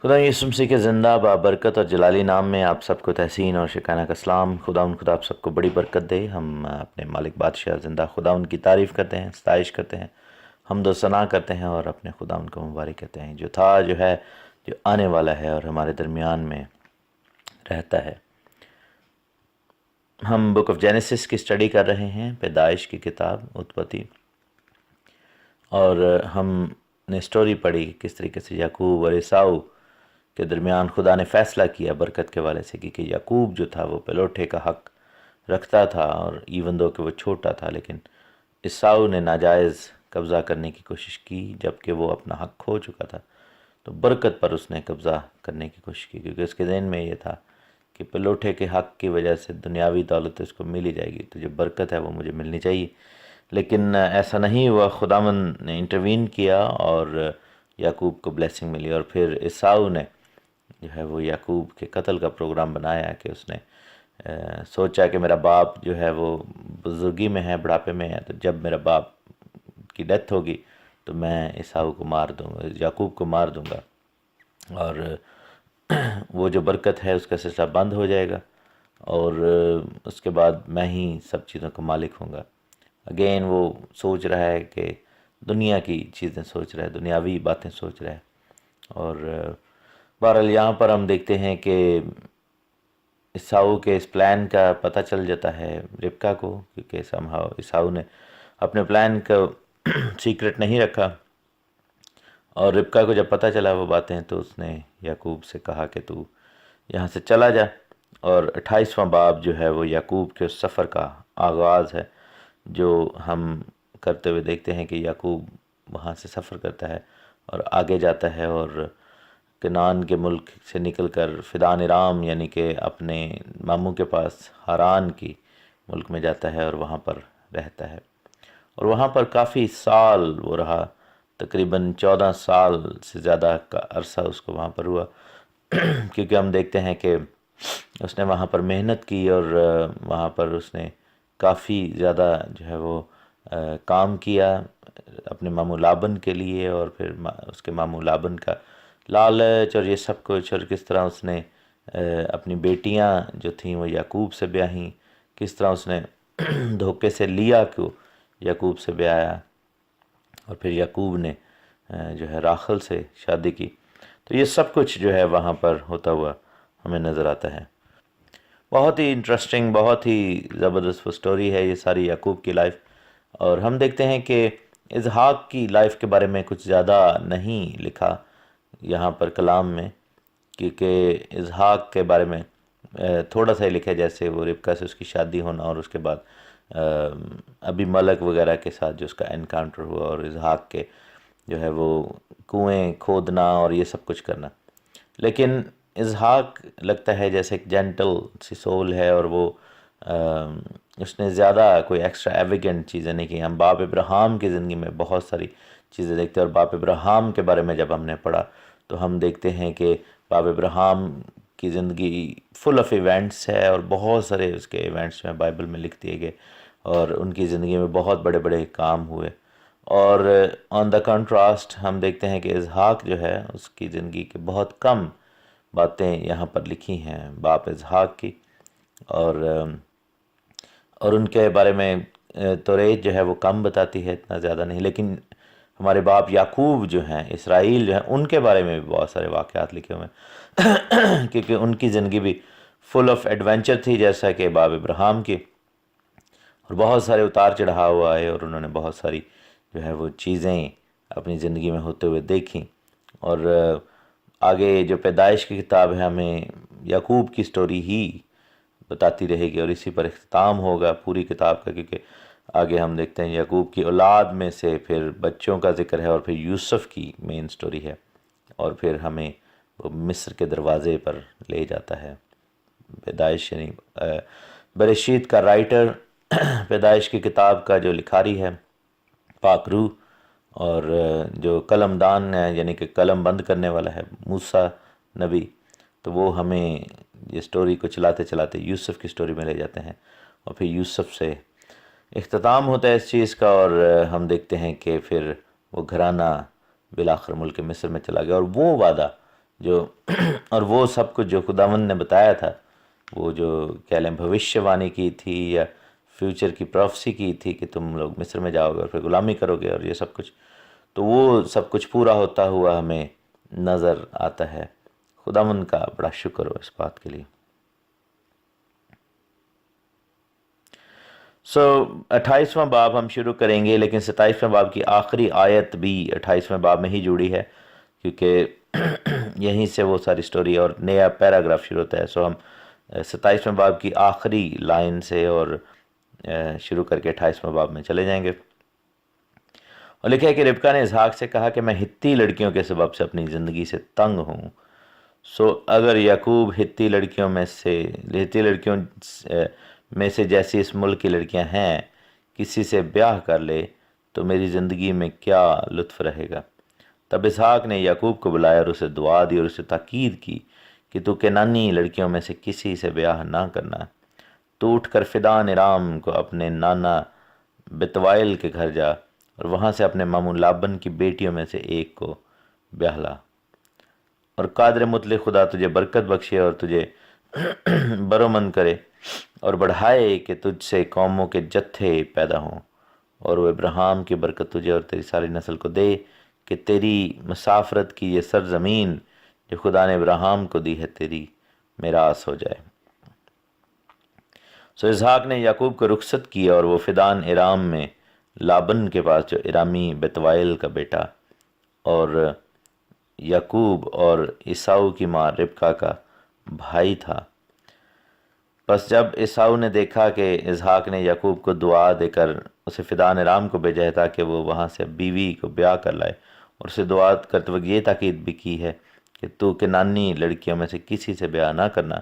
خدا یسوع مسیح کے زندہ بابرکت اور جلالی نام میں آپ سب کو تحسین اور شکرانہ کا سلام۔ خدا آپ سب کو بڑی برکت دے۔ ہم اپنے مالک بادشاہ زندہ خدا ان کی تعریف کرتے ہیں، ستائش کرتے ہیں، حمد و ثنا کرتے ہیں اور اپنے خدا ان کو مبارک کہتے ہیں، جو تھا، جو ہے، جو آنے والا ہے اور ہمارے درمیان میں رہتا ہے۔ ہم بک آف جینیسس کی اسٹڈی کر رہے ہیں، پیدائش کی کتاب، اتپتی، اور ہم نے اسٹوری پڑھی کس طریقے سے یعقوب اور عیساؤ کے درمیان خدا نے فیصلہ کیا برکت کے والے سے کہ یعقوب جو تھا وہ پلوٹے کا حق رکھتا تھا، اور ایون دو کہ وہ چھوٹا تھا، لیکن عیساؤ نے ناجائز قبضہ کرنے کی کوشش کی جبکہ وہ اپنا حق کھو چکا تھا، تو برکت پر اس نے قبضہ کرنے کی کوشش کی، کیونکہ اس کے ذہن میں یہ تھا کہ پلوٹے کے حق کی وجہ سے دنیاوی دولت اس کو مل ہی جائے گی، تو جو برکت ہے وہ مجھے ملنی چاہیے۔ لیکن ایسا نہیں ہوا، خداوند نے انٹروین کیا اور یعقوب کو بلیسنگ ملی، اور پھر عیساؤ نے جو ہے وہ یعقوب کے قتل کا پروگرام بنایا کہ اس نے سوچا کہ میرا باپ جو ہے وہ بزرگی میں ہے، بڑھاپے میں ہے، تو جب میرا باپ کی ڈیتھ ہوگی تو میں عیساؤ کو مار دوں گا، یعقوب کو مار دوں گا، اور وہ جو برکت ہے اس کا سلسلہ بند ہو جائے گا، اور اس کے بعد میں ہی سب چیزوں کا مالک ہوں گا۔ اگین وہ سوچ رہا ہے کہ دنیا کی چیزیں سوچ رہا ہے، دنیاوی باتیں سوچ رہا ہے، اور بہرحال یہاں پر ہم دیکھتے ہیں کہ عیساؤ کے اس پلان کا پتہ چل جاتا ہے ربکا کو، کیونکہ عیساؤ نے اپنے پلان کو سیکرٹ نہیں رکھا، اور ربکا کو جب پتہ چلا وہ باتیں تو اس نے یعقوب سے کہا کہ تو یہاں سے چلا جا، اور 28واں باب جو ہے وہ یعقوب کے اس سفر کا آغاز ہے جو ہم کرتے ہوئے دیکھتے ہیں کہ یعقوب وہاں سے سفر کرتا ہے اور آگے جاتا ہے، اور کنعان کے ملک سے نکل کر فدان ارام یعنی کہ اپنے ماموں کے پاس ہاران کی ملک میں جاتا ہے اور وہاں پر رہتا ہے، اور وہاں پر کافی سال وہ رہا، تقریباً 14 سال سے زیادہ کا عرصہ اس کو وہاں پر ہوا، کیونکہ ہم دیکھتے ہیں کہ اس نے وہاں پر محنت کی، اور وہاں پر اس نے کافی زیادہ جو ہے وہ کام کیا اپنے ماموں لابن کے لیے، اور پھر اس کے ماموں لابن کا لالچ اور یہ سب کچھ، اور کس طرح اس نے اپنی بیٹیاں جو تھیں وہ یعقوب سے بیاہیں، کس طرح اس نے دھوکے سے لیا کو یعقوب سے بیایا، اور پھر یعقوب نے جو ہے راخل سے شادی کی، تو یہ سب کچھ جو ہے وہاں پر ہوتا ہوا ہمیں نظر آتا ہے۔ بہت ہی انٹرسٹنگ، بہت ہی زبردست وہ سٹوری ہے یہ ساری یعقوب کی لائف، اور ہم دیکھتے ہیں کہ اسحاق کی لائف کے بارے میں کچھ زیادہ نہیں لکھا یہاں پر کلام میں، کیونکہ اسحاق کے بارے میں تھوڑا سا ہی لکھا، جیسے وہ ربکا سے اس کی شادی ہونا، اور اس کے بعد ابھی ملک وغیرہ کے ساتھ جو اس کا انکاؤنٹر ہوا، اور اسحاق کے جو ہے وہ کنویں کھودنا اور یہ سب کچھ کرنا، لیکن اسحاق لگتا ہے جیسے ایک جینٹل سی سول ہے، اور وہ اس نے زیادہ کوئی ایکسٹرا ایویگنٹ چیزیں نہیں کی۔ ہم باپ ابراہیم کی زندگی میں بہت ساری چیزیں دیکھتے ہیں، اور باپ ابراہیم کے بارے میں جب ہم نے پڑھا تو ہم دیکھتے ہیں کہ باپ ابراہیم کی زندگی فل آف ایونٹس ہے، اور بہت سارے اس کے ایونٹس میں بائبل میں لکھ دیے گئے، اور ان کی زندگی میں بہت بڑے بڑے کام ہوئے، اور آن دا کنٹراسٹ ہم دیکھتے ہیں کہ اسحاق جو ہے اس کی زندگی کے بہت کم باتیں یہاں پر لکھی ہیں باپ اسحاق کی، اور ان کے بارے میں توریت جو ہے وہ کم بتاتی ہے، اتنا زیادہ نہیں، لیکن ہمارے باپ یعقوب جو ہیں، اسرائیل جو ہیں، ان کے بارے میں بھی بہت سارے واقعات لکھے ہوئے ہیں کیونکہ ان کی زندگی بھی فل آف ایڈونچر تھی جیسا کہ باپ ابراہیم کی، اور بہت سارے اتار چڑھاؤ آئے، اور انہوں نے بہت ساری جو ہے وہ چیزیں اپنی زندگی میں ہوتے ہوئے دیکھیں، اور آگے جو پیدائش کی کتاب ہے ہمیں یعقوب کی سٹوری ہی بتاتی رہے گی، اور اسی پر اختتام ہوگا پوری کتاب کا، کیونکہ آگے ہم دیکھتے ہیں یعقوب کی اولاد میں سے پھر بچوں کا ذکر ہے، اور پھر یوسف کی مین سٹوری ہے، اور پھر ہمیں وہ مصر کے دروازے پر لے جاتا ہے۔ پیدائش یعنی بریشیت کا رائٹر، پیدائش کی کتاب کا جو لکھاری ہے پاک روح، اور جو قلم دان ہے یعنی کہ قلم بند کرنے والا ہے موسیٰ نبی، تو وہ ہمیں یہ سٹوری کو چلاتے چلاتے یوسف کی سٹوری میں لے جاتے ہیں، اور پھر یوسف سے اختتام ہوتا ہے اس چیز کا، اور ہم دیکھتے ہیں کہ پھر وہ گھرانہ بالآخر ملک مصر میں چلا گیا، اور وہ وعدہ جو اور وہ سب کچھ جو خداوند نے بتایا تھا، وہ جو کہہ لیں بھوشیہ وانی کی تھی یا فیوچر کی پروفیسی کی تھی کہ تم لوگ مصر میں جاؤ گے اور پھر غلامی کرو گے اور یہ سب کچھ، تو وہ سب کچھ پورا ہوتا ہوا ہمیں نظر آتا ہے۔ خداوند کا بڑا شکر ہو اس بات کے لیے۔ 28واں باب ہم شروع کریں گے، لیکن 27واں باب کی آخری آیت بھی 28ویں باب میں ہی جڑی ہے، کیونکہ یہیں سے وہ ساری سٹوری اور نیا پیراگراف شروع ہوتا ہے۔ ہم 27ویں باب کی آخری لائن سے اور شروع کر کے 28ویں باب میں چلے جائیں گے۔ اور لکھا ہے کہ ربکا نے اسحاق سے کہا کہ میں ہتی لڑکیوں کے سبب سے اپنی زندگی سے تنگ ہوں۔ اگر یعقوب ہتی لڑکیوں میں سے جیسی اس ملک کی لڑکیاں ہیں کسی سے بیاہ کر لے تو میری زندگی میں کیا لطف رہے گا۔ تب اسحاق نے یعقوب کو بلایا اور اسے دعا دی اور اسے تاکید کی کہ تو کنانی لڑکیوں میں سے کسی سے بیاہ نہ کرنا، تو اٹھ کر فدان ارام کو اپنے نانا بتوائل کے گھر جا اور وہاں سے اپنے ماموں لابن کی بیٹیوں میں سے ایک کو بیاہ لا، اور قادر مطلق خدا تجھے برکت بخشے اور تجھے برومند کرے اور بڑھائے کہ تجھ سے قوموں کے جتھے پیدا ہوں، اور وہ ابراہیم کی برکت تجھے اور تیری ساری نسل کو دے کہ تیری مسافرت کی یہ سرزمین جو خدا نے ابراہیم کو دی ہے تیری میراث ہو جائے۔ اسحاق نے یعقوب کو رخصت کیا اور وہ فدان ارام میں لابن کے پاس جو ارامی بتوائل کا بیٹا اور یعقوب اور عیساؤ کی ماں ربکا کا بھائی تھا۔ پس جب عیساؤ نے دیکھا کہ اسحاق نے یعقوب کو دعا دے کر اسے فدان ارام کو بھیجا ہے تاکہ وہ وہاں سے بیوی کو بیاہ کر لائے، اور اسے دعا کرتے وقت یہ تاکید بھی کی ہے کہ تو کنانی لڑکیوں میں سے کسی سے بیاہ نہ کرنا،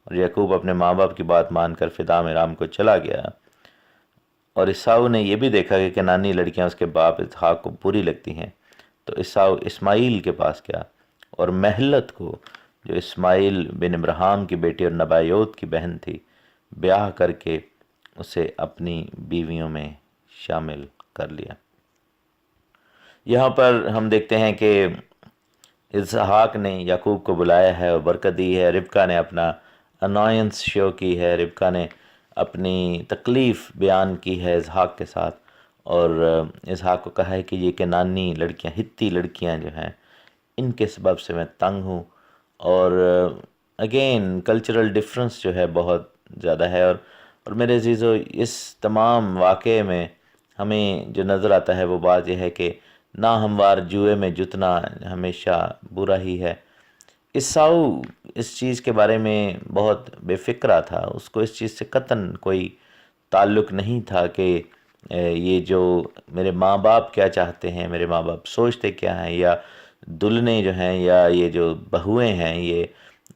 اور یعقوب اپنے ماں باپ کی بات مان کر فدان ارام کو چلا گیا۔ اور عیساؤ نے یہ بھی دیکھا کہ کنانی لڑکیاں اس کے باپ اسحاق کو بری لگتی ہیں، تو عیساؤ اسماعیل کے پاس گیا اور محلت کو جو اسماعیل بن ابراہیم کی بیٹی اور نبایوت کی بہن تھی بیاہ کر کے اسے اپنی بیویوں میں شامل کر لیا۔ یہاں پر ہم دیکھتے ہیں کہ اسحاق نے یعقوب کو بلایا ہے اور برکت دی ہے، ربکا نے اپنا انوائنس شو کی ہے، ربکا نے اپنی تکلیف بیان کی ہے اسحاق کے ساتھ، اور اسحاق کو کہا ہے کہ یہ کنانی لڑکیاں ہتی لڑکیاں جو ہیں ان کے سبب سے میں تنگ ہوں۔ اور اگین کلچرل ڈفرنس جو ہے بہت زیادہ ہے، اور میرے عزیزو اس تمام واقعے میں ہمیں جو نظر آتا ہے وہ بات یہ ہے کہ ناہموار جوئے میں جتنا ہمیشہ برا ہی ہے۔ عیساؤ اس چیز کے بارے میں بہت بے فکرہ تھا، اس کو اس چیز سے قطعاً کوئی تعلق نہیں تھا کہ یہ جو میرے ماں باپ کیا چاہتے ہیں، میرے ماں باپ سوچتے کیا ہیں، یا دلہنیں جو ہیں یا یہ جو بہویں ہیں یہ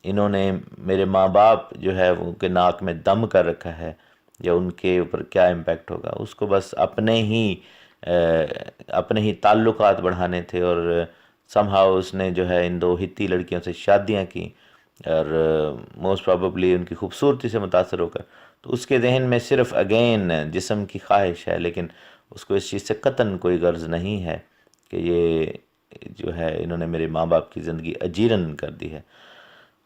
انہوں نے میرے ماں باپ جو ہے ان کے ناک میں دم کر رکھا ہے یا ان کے اوپر کیا امپیکٹ ہوگا۔ اس کو بس اپنے ہی تعلقات بڑھانے تھے، اور سم ہاؤ اس نے جو ہے ان دو ہتی لڑکیوں سے شادیاں کی، اور موسٹ پروبیبلی ان کی خوبصورتی سے متاثر ہو کر، تو اس کے ذہن میں صرف اگین جسم کی خواہش ہے، لیکن اس کو اس چیز سے قطعاً کوئی غرض نہیں ہے کہ یہ جو ہے انہوں نے میرے ماں باپ کی زندگی اجیرن کر دی ہے۔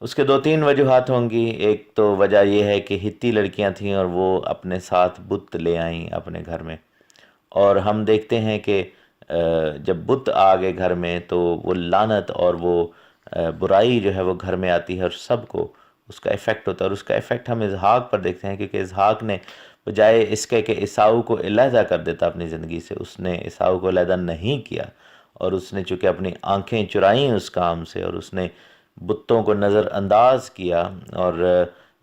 اس کے 2-3 وجوہات ہوں گی۔ ایک تو وجہ یہ ہے کہ ہتی لڑکیاں تھیں اور وہ اپنے ساتھ بت لے آئیں اپنے گھر میں، اور ہم دیکھتے ہیں کہ جب بت آ گئے گھر میں تو وہ لعنت اور وہ برائی جو ہے وہ گھر میں آتی ہے اور سب کو اس کا ایفیکٹ ہوتا ہے، اور اس کا ایفیکٹ ہم اسحاق پر دیکھتے ہیں، کیونکہ اسحاق نے بجائے اس کے کہ عیساؤ کو علیحدہ کر دیتا اپنی زندگی سے، اس نے عیساؤ کو علیحدہ نہیں کیا، اور اس نے چونکہ اپنی آنکھیں چرائیں اس کام سے، اور اس نے بتوں کو نظر انداز کیا اور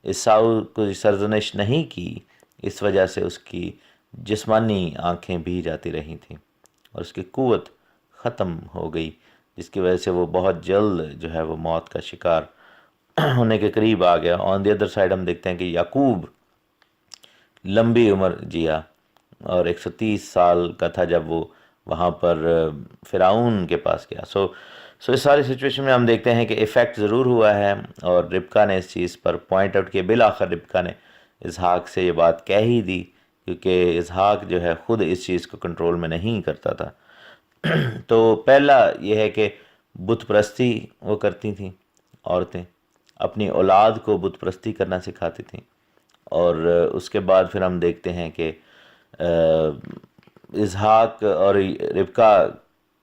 عیساؤ کو سرزنش نہیں کی، اس وجہ سے اس کی جسمانی آنکھیں بھی جاتی رہی تھیں اور اس کی قوت ختم ہو گئی، جس کی وجہ سے وہ بہت جلد جو ہے وہ موت کا شکار ہونے کے قریب آ گیا۔ آن دی ادر سائڈ ہم دیکھتے ہیں کہ یعقوب لمبی عمر جیا اور 130 سال کا تھا جب وہ وہاں پر فرعون کے پاس گیا۔ سو اس ساری سچویشن میں ہم دیکھتے ہیں کہ ایفیکٹ ضرور ہوا ہے، اور ربکا نے اس چیز پر پوائنٹ آؤٹ کیا۔ بالآخر ربکا نے اسحاق سے یہ بات کہہ ہی دی، کیونکہ اسحاق جو ہے خود اس چیز کو کنٹرول میں نہیں کرتا تھا۔ تو پہلا یہ ہے کہ بت پرستی وہ کرتی تھیں، عورتیں اپنی اولاد کو بت پرستی کرنا سکھاتی تھیں، اور اس کے بعد پھر ہم دیکھتے ہیں کہ اسحاق اور ربکا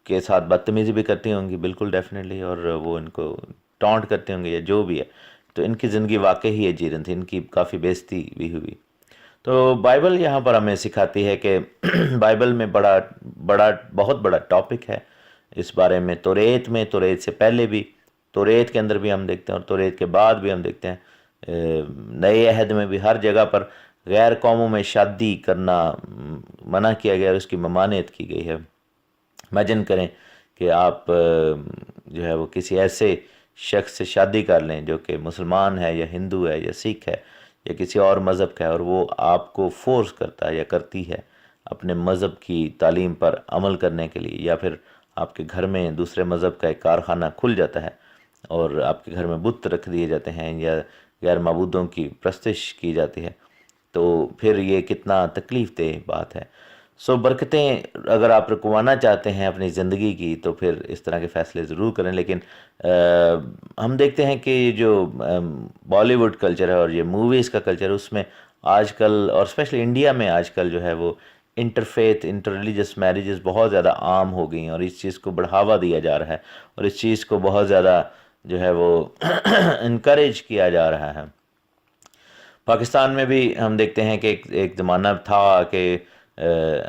کے ساتھ بدتمیزی بھی کرتی ہوں گی، بالکل ڈیفینیٹلی، اور وہ ان کو ٹانٹ کرتے ہوں گے یا جو بھی ہے. تو ان کی زندگی واقعی ہی اجیرن تھی، ان کی کافی بےعزتی بھی ہوئی. تو بائبل یہاں پر ہمیں سکھاتی ہے کہ بائبل میں بہت بڑا ٹاپک ہے اس بارے میں. توریت سے پہلے بھی، توریت کے اندر بھی ہم دیکھتے ہیں اور توریت کے بعد بھی ہم دیکھتے ہیں، نئے عہد میں بھی ہر جگہ پر غیر قوموں میں شادی کرنا منع کیا گیا، اس کی ممانعت کی گئی ہے. امیجن کریں کہ آپ جو ہے وہ کسی ایسے شخص سے شادی کر لیں جو کہ مسلمان ہے یا ہندو ہے یا سکھ ہے یا کسی اور مذہب کا ہے، اور وہ آپ کو فورس کرتا ہے یا کرتی ہے اپنے مذہب کی تعلیم پر عمل کرنے کے لیے، یا پھر آپ کے گھر میں دوسرے مذہب کا ایک کارخانہ کھل جاتا ہے اور آپ کے گھر میں بت رکھ دیے جاتے ہیں یا غیر معبودوں کی پرستش کی جاتی ہے، تو پھر یہ کتنا تکلیف دہ بات ہے. برکتیں اگر آپ رکوانا چاہتے ہیں اپنی زندگی کی تو پھر اس طرح کے فیصلے ضرور کریں. لیکن ہم دیکھتے ہیں کہ یہ جو بالی ووڈ کلچر ہے اور یہ موویز کا کلچر ہے، اس میں آج کل اور اسپیشلی انڈیا میں آج کل جو ہے وہ انٹر ریلیجس میریجز بہت زیادہ عام ہو گئی ہیں، اور اس چیز کو بڑھاوا دیا جا رہا ہے اور اس چیز کو بہت زیادہ جو ہے وہ انکریج کیا جا رہا ہے. پاکستان میں بھی ہم دیکھتے ہیں کہ ایک زمانہ تھا کہ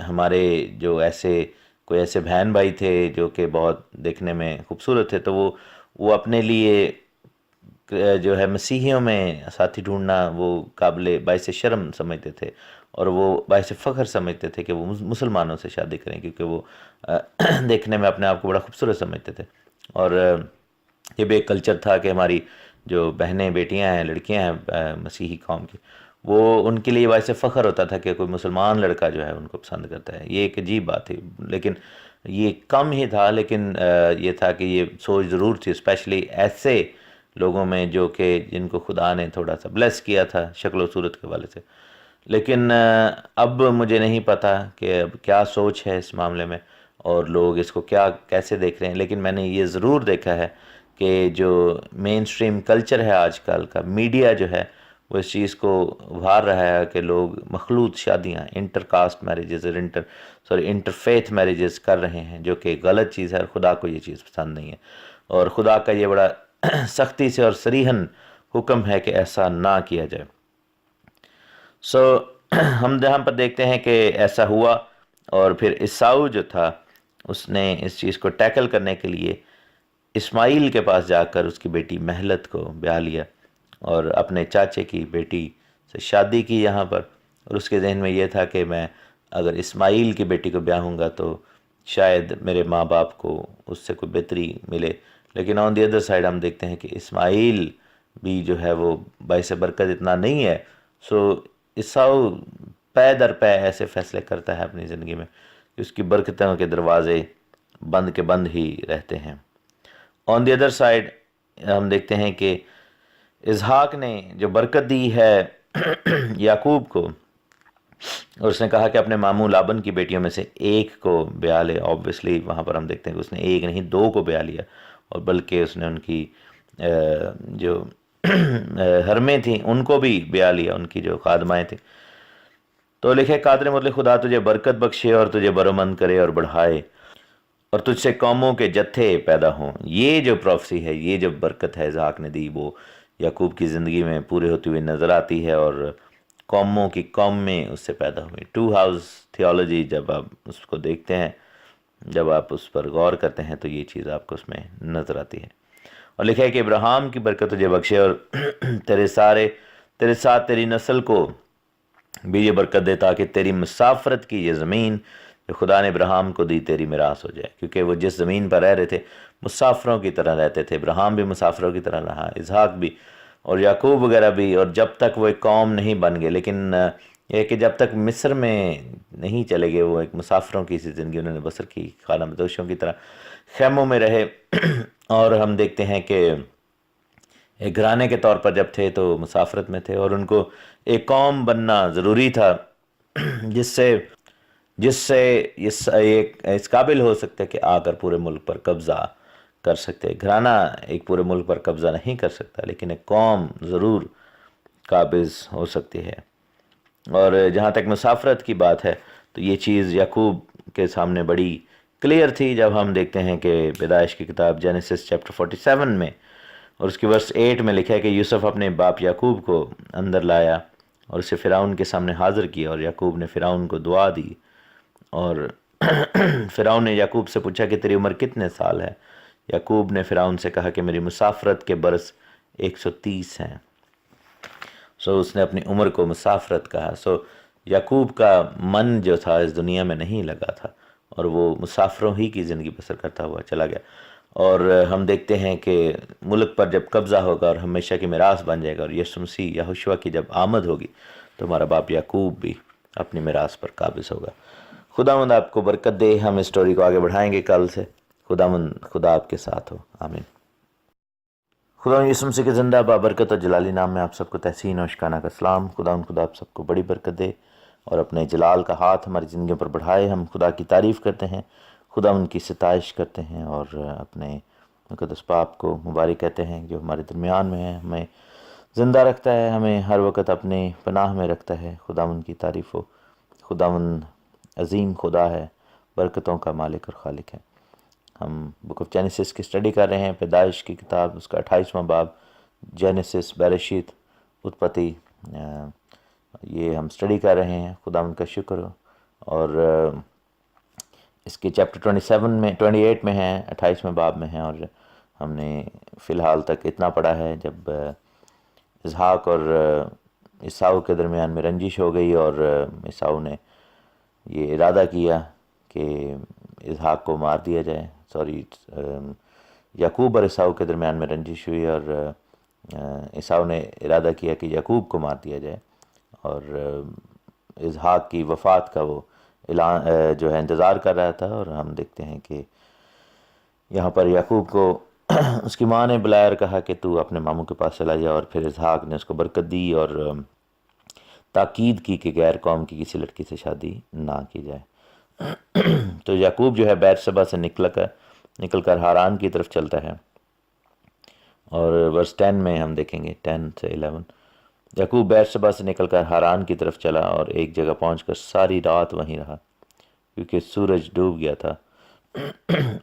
ہمارے جو کوئی ایسے بہن بھائی تھے جو کہ بہت دیکھنے میں خوبصورت تھے، تو وہ اپنے لیے جو ہے مسیحیوں میں ساتھی ڈھونڈنا وہ قابل باعث شرم سمجھتے تھے، اور وہ باعث فخر سمجھتے تھے کہ وہ مسلمانوں سے شادی کریں، کیونکہ وہ دیکھنے میں اپنے آپ کو بڑا خوبصورت سمجھتے تھے. اور یہ بھی ایک کلچر تھا کہ ہماری جو بہنیں بیٹیاں ہیں، لڑکیاں ہیں مسیحی قوم کی، وہ ان کے لیے باعث فخر ہوتا تھا کہ کوئی مسلمان لڑکا جو ہے ان کو پسند کرتا ہے. یہ ایک عجیب بات تھی، لیکن یہ کم ہی تھا. لیکن یہ تھا کہ یہ سوچ ضرور تھی اسپیشلی ایسے لوگوں میں جو کہ جن کو خدا نے تھوڑا سا بلیس کیا تھا شکل و صورت کے حوالے سے. لیکن اب مجھے نہیں پتا کہ اب کیا سوچ ہے اس معاملے میں اور لوگ اس کو کیسے دیکھ رہے ہیں. لیکن میں نے یہ ضرور دیکھا ہے کہ جو مین سٹریم کلچر ہے آج کل کا، میڈیا جو ہے وہ اس چیز کو ابھار رہا ہے کہ لوگ مخلوط شادیاں، انٹر کاسٹ میریجز اور انٹر فیتھ میریجز کر رہے ہیں، جو کہ غلط چیز ہے اور خدا کو یہ چیز پسند نہیں ہے. اور خدا کا یہ بڑا سختی سے اور صریحاً حکم ہے کہ ایسا نہ کیا جائے. ہم یہاں پر دیکھتے ہیں کہ ایسا ہوا، اور پھر عیساؤ جو تھا اس نے اس چیز کو ٹیکل کرنے کے لیے اسماعیل کے پاس جا کر اس کی بیٹی مہلت کو بیاہ لیا اور اپنے چاچے کی بیٹی سے شادی کی یہاں پر. اور اس کے ذہن میں یہ تھا کہ میں اگر اسماعیل کی بیٹی کو بیاہوں گا تو شاید میرے ماں باپ کو اس سے کوئی بہتری ملے. لیکن آن دی ادر سائڈ ہم دیکھتے ہیں کہ اسماعیل بھی جو ہے وہ باعث برکت اتنا نہیں ہے. عیساؤ پے در پے ایسے فیصلے کرتا ہے اپنی زندگی میں کہ اس کی برکتوں کے دروازے بند کے بند ہی رہتے ہیں. آن دی ادر سائڈ ہم دیکھتے ہیں کہ اسحاق نے جو برکت دی ہے یعقوب کو، اور اس نے کہا کہ اپنے ماموں لابن کی بیٹیوں میں سے ایک کو بیاہ لے. آبویسلی وہاں پر ہم دیکھتے ہیں کہ اس نے ایک نہیں 2 کو بیاہ لیا، اور بلکہ اس نے ان کی جو حرمیں تھیں ان کو بھی بیاہ لیا، ان کی جو خادمائیں تھیں. تو لکھے قادر مطلق خدا تجھے برکت بخشے اور تجھے برومند کرے اور بڑھائے، اور تجھ سے قوموں کے جتھے پیدا ہوں. یہ جو پروفیسی ہے، یہ جو برکت ہے اسحاق نے دی، وہ یعقوب کی زندگی میں پورے ہوتی ہوئی نظر آتی ہے، اور قوموں کی قوم میں اس سے پیدا ہوئی. 2 ہاؤس تھیولوجی جب آپ اس کو دیکھتے ہیں، جب آپ اس پر غور کرتے ہیں تو یہ چیز آپ کو اس میں نظر آتی ہے. اور لکھا ہے کہ ابراہیم کی برکت تجھے بخشے اور تیرے ساتھ تیری نسل کو بھی یہ برکت دے، تاکہ تیری مسافرت کی یہ زمین جو خدا نے ابراہیم کو دی تیری میراث ہو جائے. کیونکہ وہ جس زمین پر رہ رہے تھے مسافروں کی طرح رہتے تھے. ابراہیم بھی مسافروں کی طرح رہا، اسحاق بھی اور یعقوب وغیرہ بھی، اور جب تک وہ ایک قوم نہیں بن گئے. لیکن یہ کہ جب تک مصر میں نہیں چلے گئے وہ ایک مسافروں کی سی زندگی انہوں نے بسر کی، خانہ بدوشوں کی طرح خیموں میں رہے. اور ہم دیکھتے ہیں کہ ایک گھرانے کے طور پر جب تھے تو مسافرت میں تھے، اور ان کو ایک قوم بننا ضروری تھا جس سے اس قابل ہو سکتے کہ آ کر پورے ملک پر قبضہ کر سکتے. گھرانہ ایک پورے ملک پر قبضہ نہیں کر سکتا، لیکن ایک قوم ضرور قابض ہو سکتی ہے. اور جہاں تک مسافرت کی بات ہے تو یہ چیز یعقوب کے سامنے بڑی کلیئر تھی جب ہم دیکھتے ہیں کہ پیدائش کی کتاب جینیسس چیپٹر 47 میں اور اس کی ورس 8 میں لکھا ہے کہ یوسف اپنے باپ یعقوب کو اندر لایا اور اسے فرعون کے سامنے حاضر کیا، اور یعقوب نے فرعون کو دعا دی. اور فرعون نے یعقوب سے پوچھا کہ تیری عمر کتنے سال ہے؟ یعقوب نے فرعون سے کہا کہ میری مسافرت کے برس 130 ہیں. اس نے اپنی عمر کو مسافرت کہا. یعقوب کا من جو تھا اس دنیا میں نہیں لگا تھا، اور وہ مسافروں ہی کی زندگی بسر کرتا ہوا چلا گیا. اور ہم دیکھتے ہیں کہ ملک پر جب قبضہ ہوگا اور ہمیشہ کی میراث بن جائے گا، اور یسوع مسیح یہوشوا کی جب آمد ہوگی تو ہمارا باپ یعقوب بھی اپنی میراث پر قابض ہوگا. خداوند آپ کو برکت دے. ہم اس سٹوری کو آگے بڑھائیں گے کل سے. خدا آپ کے ساتھ ہو. آمین. خدا یسوع مسیح کے زندہ بابرکت اور جلالی نام میں آپ سب کو تحسین اور شکانہ کا سلام. خدا آپ سب کو بڑی برکت دے اور اپنے جلال کا ہاتھ ہماری زندگیوں پر بڑھائے. ہم خدا کی تعریف کرتے ہیں، خدا ان کی ستائش کرتے ہیں، اور اپنے مقدس باپ کو مبارک کہتے ہیں جو ہمارے درمیان میں ہے، ہمیں زندہ رکھتا ہے، ہمیں ہر وقت اپنے پناہ میں رکھتا ہے. خدا ان کی تعریف ہو. خدا عظیم خدا ہے، برکتوں کا مالک اور خالق ہے. ہم بک آف جینیسس کی اسٹڈی کر رہے ہیں، پیدائش کی کتاب، اس کا 28واں باب، جینیسس، بیرشیت، اتپتی. یہ ہم اسٹڈی کر رہے ہیں. خدا ان کا شکر ہو. اور اس کے چیپٹر 28 میں ہیں، 28ویں باب میں ہیں، اور ہم نے فی الحال تک اتنا پڑھا ہے جب اسحاق اور عیساؤ کے درمیان میں رنجش ہو گئی، اور عیساؤ نے یہ ارادہ کیا کہ اسحاق کو مار دیا جائے. یعقوب اور عیساؤ کے درمیان میں رنجش ہوئی، اور عیساؤ نے ارادہ کیا کہ یعقوب کو مار دیا جائے، اور اسحاق کی وفات کا وہ اعلان جو ہے انتظار کر رہا تھا. اور ہم دیکھتے ہیں کہ یہاں پر یعقوب کو اس کی ماں نے بلایا اور کہا کہ تو اپنے ماموں کے پاس چلا جا، اور پھر اسحاق نے اس کو برکت دی اور تاکید کی کہ غیر قوم کی کسی لڑکی سے شادی نہ کی جائے. تو یعقوب جو ہے بیرشبہ سے نکل کر ہاران کی طرف چلتا ہے، اور ورس 10 میں ہم دیکھیں گے 10 سے 11. یعقوب بیرشبہ سے نکل کر ہاران کی طرف چلا اور ایک جگہ پہنچ کر ساری رات وہیں رہا کیونکہ سورج ڈوب گیا تھا.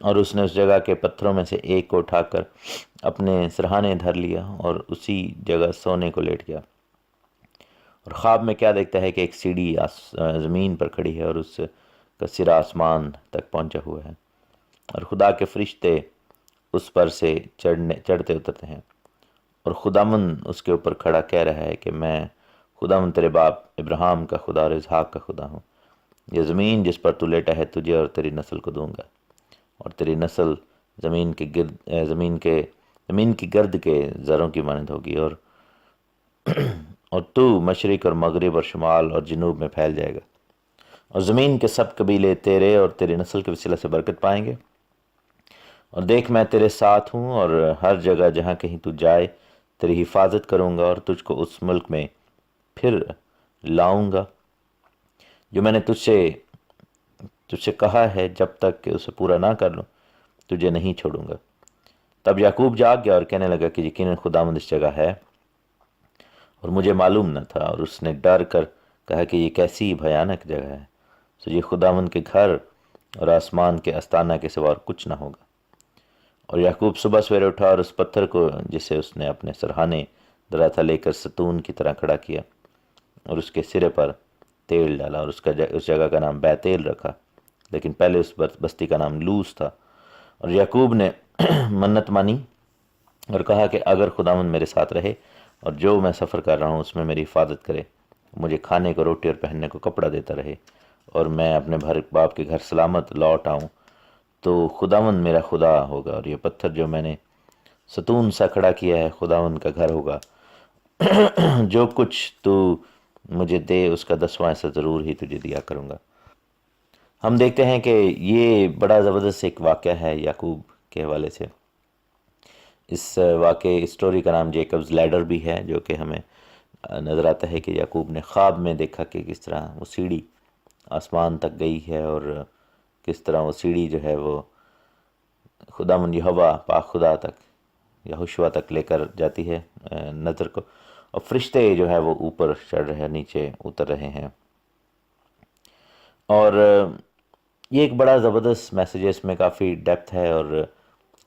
اور اس نے اس جگہ کے پتھروں میں سے ایک کو اٹھا کر اپنے سرہانے دھر لیا اور اسی جگہ سونے کو لیٹ گیا. اور خواب میں کیا دیکھتا ہے کہ ایک سیڑھی زمین پر کھڑی ہے اور اس کا سرا آسمان تک پہنچا ہوا ہے، اور خدا کے فرشتے اس پر سے چڑھتے اترتے ہیں. اور خداوند اس کے اوپر کھڑا کہہ رہا ہے کہ میں خداوند تیرے باپ ابراہیم کا خدا اور اسحاق کا خدا ہوں. یہ زمین جس پر تو لیٹا ہے تجھے اور تیری نسل کو دوں گا، اور تیری نسل زمین کی گرد کے ذروں کی مانند ہوگی، اور تو مشرق اور مغرب اور شمال اور جنوب میں پھیل جائے گا، اور زمین کے سب قبیلے تیرے اور تیری نسل کے وسیلہ سے برکت پائیں گے. اور دیکھ میں تیرے ساتھ ہوں، اور ہر جگہ جہاں کہیں تو جائے تیری حفاظت کروں گا، اور تجھ کو اس ملک میں پھر لاؤں گا جو میں نے تجھ سے کہا ہے. جب تک کہ اسے پورا نہ کر لوں تجھے نہیں چھوڑوں گا. تب یعقوب جاگ گیا اور کہنے لگا کہ یقیناً خداوند اس جگہ ہے اور مجھے معلوم نہ تھا. اور اس نے ڈر کر کہا کہ یہ کیسی بھیانک جگہ ہے. یہ خداوند کے گھر اور آسمان کے آستانہ کے سوا اور کچھ نہ ہوگا. اور یعقوب صبح سویرے اٹھا اور اس پتھر کو جسے اس نے اپنے سرہانے دھرا تھا لے کر ستون کی طرح کھڑا کیا، اور اس کے سرے پر تیل ڈالا، اور اس جگہ کا نام بیتیل رکھا، لیکن پہلے اس بستی کا نام لوز تھا. اور یعقوب نے منت مانی اور کہا کہ اگر خداوند میرے ساتھ رہے اور جو میں سفر کر رہا ہوں اس میں میری حفاظت کرے، مجھے کھانے کو روٹی اور پہننے کو کپڑا دیتا رہے، اور میں اپنے باپ کے گھر سلامت لوٹ آؤں، تو خداوند میرا خدا ہوگا، اور یہ پتھر جو میں نے ستون سا کھڑا کیا ہے خداوند کا گھر ہوگا. جو کچھ تو مجھے دے اس کا 10واں حصہ ضرور ہی تجھے دیا کروں گا. ہم دیکھتے ہیں کہ یہ بڑا زبردست ایک واقعہ ہے یعقوب کے حوالے سے. اس واقعے اسٹوری کا نام جیکبز لیڈر بھی ہے، جو کہ ہمیں نظر آتا ہے کہ یعقوب نے خواب میں دیکھا کہ کس طرح وہ سیڑھی آسمان تک گئی ہے، اور کس طرح وہ سیڑھی جو ہے وہ خداوند یہوہ پاک خدا تک، یہوشوا تک لے کر جاتی ہے نظر کو، اور فرشتے جو ہے وہ اوپر چڑھ رہے ہیں، نیچے اتر رہے ہیں. اور یہ ایک بڑا زبردست میسیج ہے، اس میں کافی ڈیپتھ ہے، اور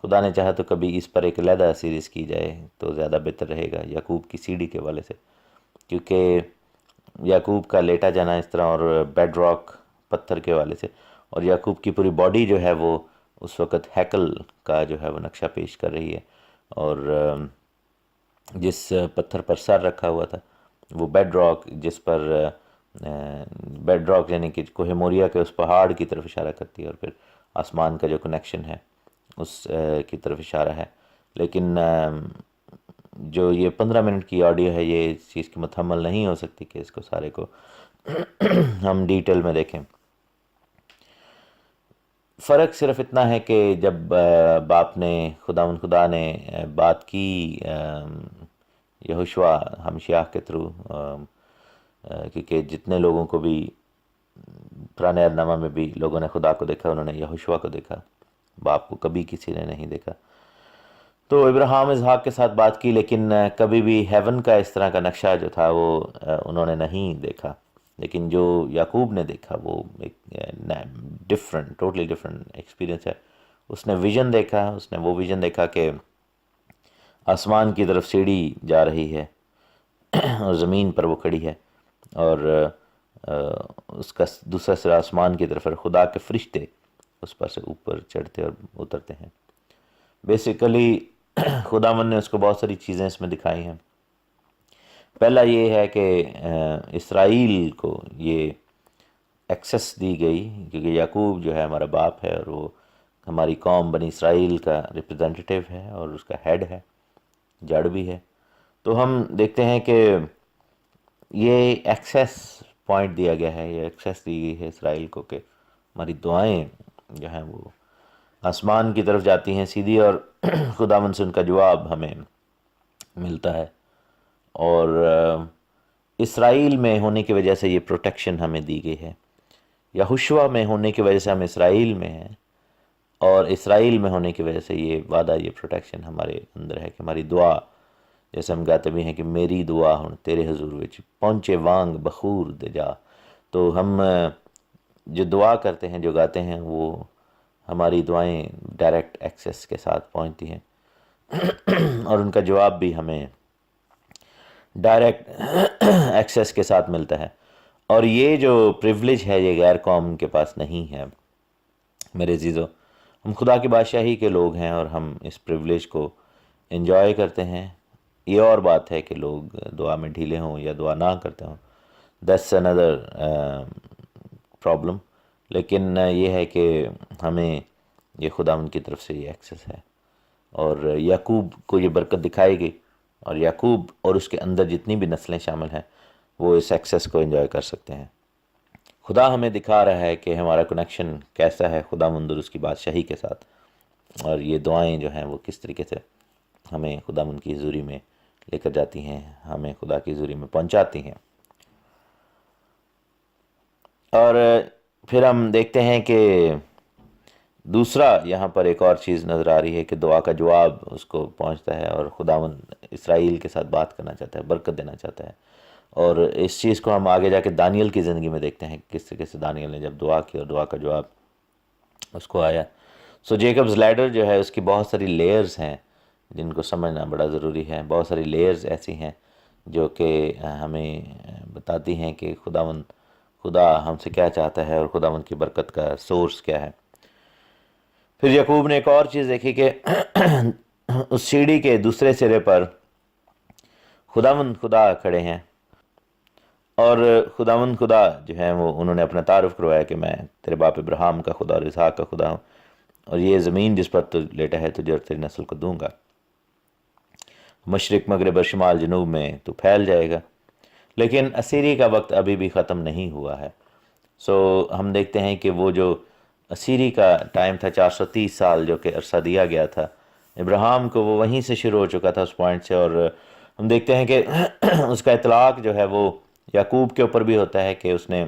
خدا نے چاہا تو کبھی اس پر ایک علیحدہ سیریز کی جائے تو زیادہ بہتر رہے گا، یعقوب کی سیڑھی کے والے سے، کیونکہ یعقوب کا لیٹا جانا اس طرح، اور بیڈ راک پتھر کے والے سے، اور یعقوب کی پوری باڈی جو ہے وہ اس وقت ہیکل کا جو ہے وہ نقشہ پیش کر رہی ہے، اور جس پتھر پر سر رکھا ہوا تھا وہ بیڈ راک، جس پر بیڈ راک یعنی کہ کوہ موریا کے اس پہاڑ کی طرف اشارہ کرتی ہے، اور پھر آسمان کا جو کنیکشن ہے اس کی طرف اشارہ ہے. لیکن جو یہ 15 منٹ کی آڈیو ہے، یہ اس چیز کی متحمل نہیں ہو سکتی کہ اس کو سارے کو ہم ڈیٹیل میں دیکھیں. فرق صرف اتنا ہے کہ جب باپ نے خدا نے بات کی یہوشوا ہمشیاہ کے تھرو، کیونکہ جتنے لوگوں کو بھی پرانے عہد نامہ میں بھی لوگوں نے خدا کو دیکھا، انہوں نے یہوشوا کو دیکھا، باپ کو کبھی کسی نے نہیں دیکھا. تو ابراہیم اسحاق کے ساتھ بات کی، لیکن کبھی بھی ہیون کا اس طرح کا نقشہ جو تھا وہ انہوں نے نہیں دیکھا. لیکن جو یعقوب نے دیکھا وہ ایک ٹوٹلی ڈفرینٹ ایکسپیرینس ہے. اس نے ویژن دیکھا، اس نے وہ ویژن دیکھا کہ آسمان کی طرف سیڑھی جا رہی ہے اور زمین پر وہ کھڑی ہے، اور اس کا دوسرا سرا آسمان کی طرف، اور خدا کے فرشتے اس پر سے اوپر چڑھتے اور اترتے ہیں. بیسیکلی خداوند نے اس کو بہت ساری چیزیں اس میں دکھائی ہیں. پہلا یہ ہے کہ اسرائیل کو یہ ایکسس دی گئی، کیونکہ یعقوب جو ہے ہمارا باپ ہے، اور وہ ہماری قوم بنی اسرائیل کا ریپرزینٹیٹیو ہے اور اس کا ہیڈ ہے، جڑ بھی ہے. تو ہم دیکھتے ہیں کہ یہ ایکسیس پوائنٹ دیا گیا ہے، یہ ایکسیس دی گئی ہے اسرائیل کو کہ ہماری دعائیں جو ہیں وہ آسمان کی طرف جاتی ہیں سیدھی، اور خداوند سے ان کا جواب ہمیں ملتا ہے. اور اسرائیل میں ہونے کی وجہ سے یہ پروٹیکشن ہمیں دی گئی ہے، یہوشوا میں ہونے کی وجہ سے ہم اسرائیل میں ہیں، اور اسرائیل میں ہونے کی وجہ سے یہ وعدہ، یہ پروٹیکشن ہمارے اندر ہے کہ ہماری دعا، جیسے ہم گاتے بھی ہیں کہ میری دعا ہن تیرے حضور وچ پہنچے وانگ بخور دے جا. تو ہم جو دعا کرتے ہیں، جو گاتے ہیں، وہ ہماری دعائیں ڈائریکٹ ایکسیس کے ساتھ پہنچتی ہیں، اور ان کا جواب بھی ہمیں ڈائریکٹ ایکسیس کے ساتھ ملتا ہے. اور یہ جو پریولیج ہے یہ غیر قوم کے پاس نہیں ہے. میرے عزیزو، ہم خدا کی بادشاہی کے لوگ ہیں، اور ہم اس پریولیج کو انجوائے کرتے ہیں. یہ اور بات ہے کہ لوگ دعا میں ڈھیلے ہوں یا دعا نہ کرتے ہوں، دیٹس another پرابلم. لیکن یہ ہے کہ ہمیں یہ خدا ان کی طرف سے یہ ایکسیس ہے، اور یعقوب کو یہ برکت دکھائی گئی، اور یعقوب اور اس کے اندر جتنی بھی نسلیں شامل ہیں وہ اس ایکسیس کو انجوائے کر سکتے ہیں. خدا ہمیں دکھا رہا ہے کہ ہمارا کنیکشن کیسا ہے خدا مند اور اس کی بادشاہی کے ساتھ، اور یہ دعائیں جو ہیں وہ کس طریقے سے ہمیں خدا مند کی حضوری میں لے کر جاتی ہیں، ہمیں خدا کی حضوری میں پہنچاتی ہیں. اور پھر ہم دیکھتے ہیں کہ دوسرا یہاں پر ایک اور چیز نظر آ رہی ہے کہ دعا کا جواب اس کو پہنچتا ہے، اور خداوند اسرائیل کے ساتھ بات کرنا چاہتا ہے، برکت دینا چاہتا ہے. اور اس چیز کو ہم آگے جا کے دانیل کی زندگی میں دیکھتے ہیں، کس طریقے سے دانیل نے جب دعا کی اور دعا کا جواب اس کو آیا. سو جیکبز لیڈر جو ہے اس کی بہت ساری لیئرز ہیں جن کو سمجھنا بڑا ضروری ہے. بہت ساری لیئرز ایسی ہیں جو کہ ہمیں بتاتی ہیں کہ خدا ہم سے کیا چاہتا ہے، اور خداوند کی برکت کا سورس کیا ہے. پھر یعقوب نے ایک اور چیز دیکھی کہ اس سیڑھی کے دوسرے سرے پر خدا کھڑے ہیں، اور خدا جو ہے وہ انہوں نے اپنا تعارف کروایا کہ میں تیرے باپ ابراہیم کا خدا اور اسحاق کا خدا ہوں، اور یہ زمین جس پر تو لیٹا ہے تجھے اور تیری نسل کو دوں گا، مشرق مغرب اور شمال جنوب میں تو پھیل جائے گا. لیکن اسیری کا وقت ابھی بھی ختم نہیں ہوا ہے. سو ہم دیکھتے ہیں کہ وہ جو اسیری کا ٹائم تھا 430 سال جو کہ عرصہ دیا گیا تھا ابراہیم کو، وہ وہیں سے شروع ہو چکا تھا اس پوائنٹ سے. اور ہم دیکھتے ہیں کہ اس کا اطلاق جو ہے وہ یعقوب کے اوپر بھی ہوتا ہے کہ اس نے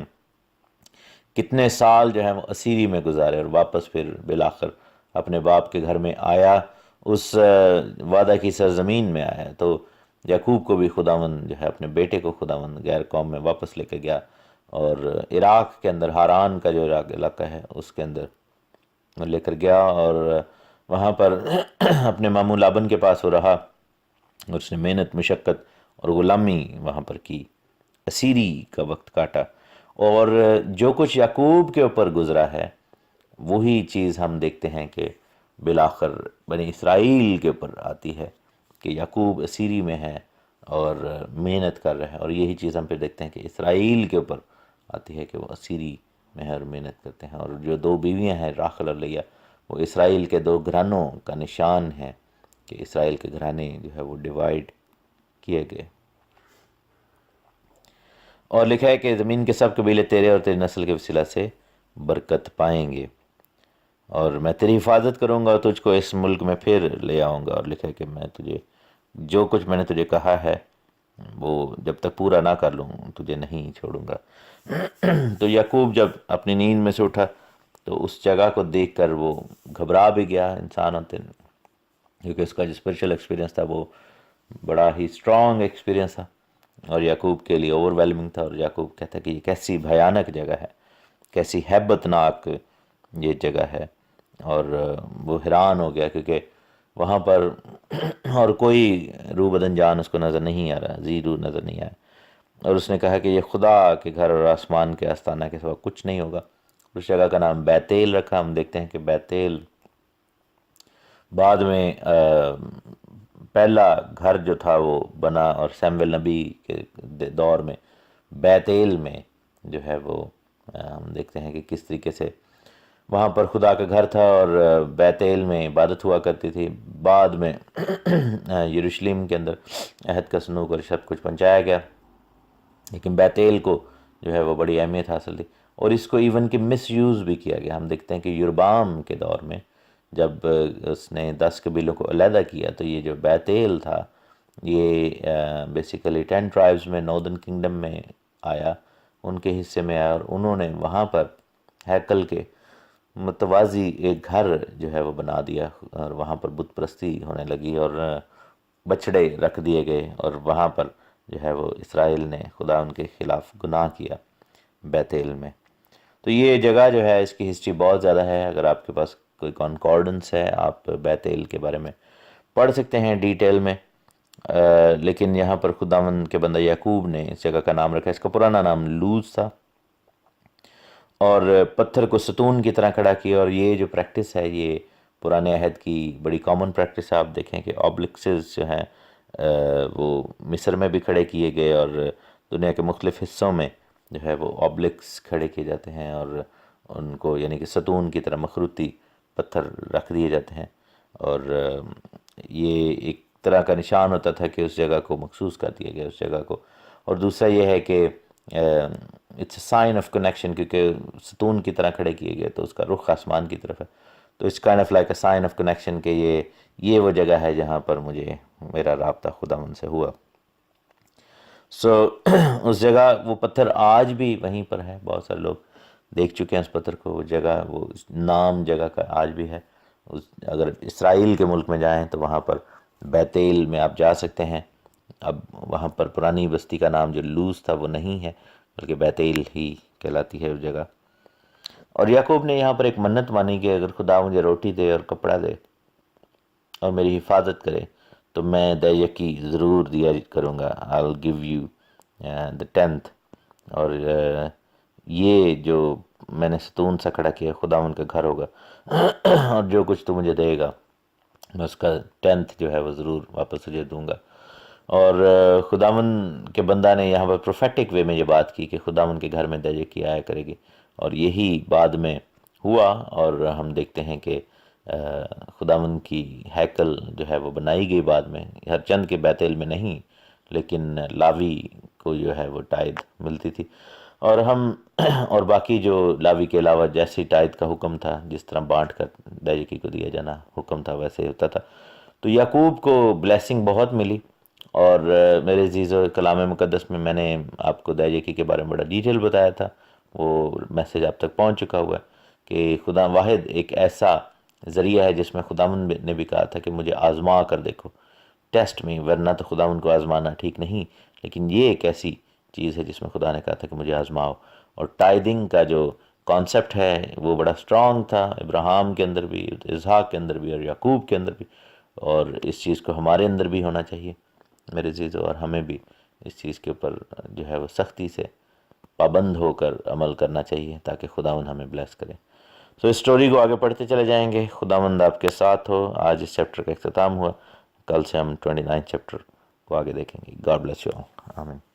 کتنے سال جو ہے وہ اسیری میں گزارے اور واپس پھر بالآخر اپنے باپ کے گھر میں آیا، اس وعدہ کی سرزمین میں آیا، تو یعقوب کو بھی خداوند جو ہے اپنے بیٹے کو خداوند غیر قوم میں واپس لے کے گیا، اور عراق کے اندر ہاران کا جو علاقہ ہے اس کے اندر لے کر گیا، اور وہاں پر اپنے ماموں لابن کے پاس وہ رہا، اور اس نے محنت مشقت اور غلامی وہاں پر کی، اسیری کا وقت کاٹا۔ اور جو کچھ یعقوب کے اوپر گزرا ہے وہی چیز ہم دیکھتے ہیں کہ بالآخر بنی اسرائیل کے اوپر آتی ہے، کہ یعقوب اسیری میں ہے اور محنت کر رہا ہے، اور یہی چیز ہم پھر دیکھتے ہیں کہ اسرائیل کے اوپر آتی ہے کہ وہ اسیری میں ہے اور محنت کرتے ہیں۔ اور جو دو بیویاں ہیں راخل اور لیا، وہ اسرائیل کے دو گھرانوں کا نشان ہے کہ اسرائیل کے گھرانے جو ہے وہ ڈیوائیڈ کیے گئے۔ اور لکھا ہے کہ زمین کے سب قبیلے تیرے اور تیری نسل کے وسیلہ سے برکت پائیں گے، اور میں تیری حفاظت کروں گا اور تجھ کو اس ملک میں پھر لے آؤں گا۔ اور لکھا ہے کہ میں تجھے جو کچھ میں نے تجھے کہا ہے وہ جب تک پورا نہ کر لوں تجھے نہیں چھوڑوں گا۔ تو یعقوب جب اپنی نیند میں سے اٹھا تو اس جگہ کو دیکھ کر وہ گھبرا بھی گیا، انسان ہوتے ہیں، کیونکہ اس کا جو اسپرچل ایکسپیرینس تھا وہ بڑا ہی اسٹرانگ ایکسپیرینس تھا، اور یعقوب کے لیے اوور ویلمنگ تھا، اور یعقوب کہتا ہے کہ یہ کیسی بھیانک جگہ ہے، کیسی ہیبت ناک یہ جگہ ہے۔ اور وہ حیران ہو گیا کیونکہ وہاں پر اور کوئی روح بدن جان اس کو نظر نہیں آ رہا، زیرو نظر نہیں آیا، اور اس نے کہا کہ یہ خدا کے گھر اور آسمان کے آستانہ کے سوا کچھ نہیں ہوگا۔ اس جگہ کا نام بیتیل رکھا۔ ہم دیکھتے ہیں کہ بیتیل بعد میں پہلا گھر جو تھا وہ بنا، اور سیمویل نبی کے دور میں بیتیل میں جو ہے وہ ہم دیکھتے ہیں کہ کس طریقے سے وہاں پر خدا کا گھر تھا، اور بیتیل میں عبادت ہوا کرتی تھی۔ بعد میں یروشلم کے اندر عہد کا صندوق اور سب کچھ پہنچایا گیا، لیکن بیتیل کو جو ہے وہ بڑی اہمیت حاصل تھی، اور اس کو ایون کہ مس یوز بھی کیا گیا۔ ہم دیکھتے ہیں کہ یربام کے دور میں جب اس نے 10 قبیلوں کو علیحدہ کیا تو یہ جو بیتیل تھا یہ بیسیکلی 10 ٹرائبز میں ناردرن کنگڈم میں آیا، ان کے حصے میں آیا، اور انہوں نے وہاں پر ہیکل کے متوازی ایک گھر جو ہے وہ بنا دیا، اور وہاں پر بت پرستی ہونے لگی، اور بچڑے رکھ دیے گئے، اور وہاں پر جو ہے وہ اسرائیل نے خدا ان کے خلاف گناہ کیا بیتیل میں۔ تو یہ جگہ جو ہے اس کی ہسٹری بہت زیادہ ہے، اگر آپ کے پاس کوئی کانکارڈنس ہے آپ بیتیل کے بارے میں پڑھ سکتے ہیں ڈیٹیل میں، لیکن یہاں پر خداوند کے بندہ یعقوب نے اس جگہ کا نام رکھا۔ اس کا پرانا نام لوز تھا، اور پتھر کو ستون کی طرح کھڑا کیا، اور یہ جو پریکٹس ہے یہ پرانے عہد کی بڑی کامن پریکٹس ہے۔ آپ دیکھیں کہ آبلکسز جو ہیں وہ مصر میں بھی کھڑے کیے گئے، اور دنیا کے مختلف حصوں میں جو ہے وہ آبلکس کھڑے کیے جاتے ہیں، اور ان کو یعنی کہ ستون کی طرح مخروطی پتھر رکھ دیے جاتے ہیں، اور یہ ایک طرح کا نشان ہوتا تھا کہ اس جگہ کو مخصوص کر دیا گیا اس جگہ کو۔ اور دوسرا یہ ہے کہ it's a sign of connection, کیونکہ ستون کی طرح کھڑے کیے گئے تو اس کا رخ آسمان کی طرف ہے، تو it's kind of like a sign of connection کہ یہ وہ جگہ ہے جہاں پر مجھے میرا رابطہ خداوند سے ہوا۔ اس جگہ وہ پتھر آج بھی وہیں پر ہے، بہت سارے لوگ دیکھ چکے ہیں اس پتھر کو، وہ جگہ وہ نام جگہ کا آج بھی ہے۔ اگر اسرائیل کے ملک میں جائیں تو وہاں پر بیتیل میں آپ جا سکتے ہیں، اب وہاں پر پرانی بستی کا نام جو لوز تھا وہ نہیں ہے بلکہ بیتیل ہی کہلاتی ہے اس جگہ۔ اور یعقوب نے یہاں پر ایک منت مانی کہ اگر خدا مجھے روٹی دے اور کپڑا دے اور میری حفاظت کرے تو میں یقی ضرور دیا کروں گا، I'll give you the 10th۔ اور یہ جو میں نے ستون سا کھڑا کیا خداوند کا گھر ہوگا، اور جو کچھ تو مجھے دے گا میں اس کا 10th جو ہے وہ ضرور واپس تجھے دوں گا۔ اور خداوند کے بندہ نے یہاں پر پروفیٹک وے میں یہ بات کی کہ خداوند کے گھر میں دیا آیا کرے گی، اور یہی بعد میں ہوا، اور ہم دیکھتے ہیں کہ خداوند کی ہیکل جو ہے وہ بنائی گئی بعد میں، ہر چند کے بیتیل میں نہیں، لیکن لاوی کو جو ہے وہ ٹائد ملتی تھی، اور اور باقی جو لاوی کے علاوہ جیسی ٹائد کا حکم تھا، جس طرح بانٹ کر دیجکی کو دیا جانا حکم تھا ویسے ہوتا تھا۔ تو یعقوب کو بلیسنگ بہت ملی، اور میرے عزیز و کلام مقدس میں نے آپ کو دیجکی کے بارے میں بڑا ڈیٹیل بتایا تھا، وہ میسیج آپ تک پہنچ چکا ہوا ہے کہ خدا واحد ایک ایسا ذریعہ ہے جس میں خداوند نے بھی کہا تھا کہ مجھے آزما کر دیکھو، ٹیسٹ میں، ورنہ تو خداوند کو آزمانا ٹھیک نہیں، لیکن یہ ایک ایسی چیز ہے جس میں خدا نے کہا تھا کہ مجھے آزماؤ۔ اور ٹائدنگ کا جو کانسیپٹ ہے وہ بڑا سٹرونگ تھا ابراہیم کے اندر بھی، اسحاق کے اندر بھی، اور یعقوب کے اندر بھی، اور اس چیز کو ہمارے اندر بھی ہونا چاہیے میرے عزیزو، اور ہمیں بھی اس چیز کے اوپر جو ہے وہ سختی سے پابند ہو کر عمل کرنا چاہیے تاکہ خداوند ہمیں بلیس کرے۔ سو اس سٹوری کو آگے پڑھتے چلے جائیں گے۔ خداوند آپ کے ساتھ ہو۔ آج اس چیپٹر کا اختتام ہوا، کل سے ہم 29 چیپٹر کو آگے دیکھیں گے۔ گاڈ بلیس یو آل، آمین۔